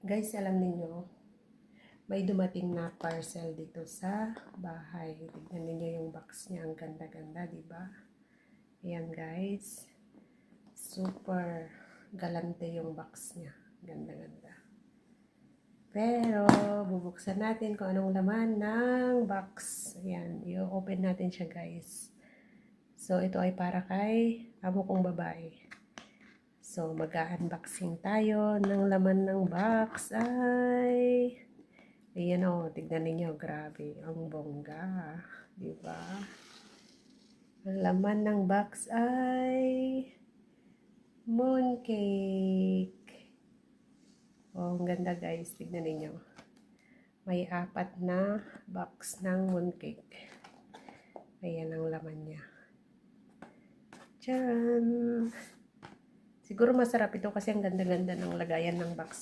Guys, alam niyo, may dumating na parcel dito sa bahay. Tignan niyo yung box niya. Ang ganda-ganda, di ba? Ayan, guys. Super galante yung box niya. Ganda-ganda. Pero, bubuksan natin kung anong laman ng box. Ayan, i-open natin siya, guys. So, ito ay para kay amo kong babae. So, mag-unboxing tayo ng laman ng box ay... Ayan o, tignan ninyo, grabe, ang bongga. Diba? Ang laman ng box ay... mooncake. Oh, ang ganda guys, tignan ninyo. May 4 na box ng mooncake. Ayan ang laman niya. Tcharan! Siguro masarap ito kasi ang ganda-ganda ng lagayan ng box.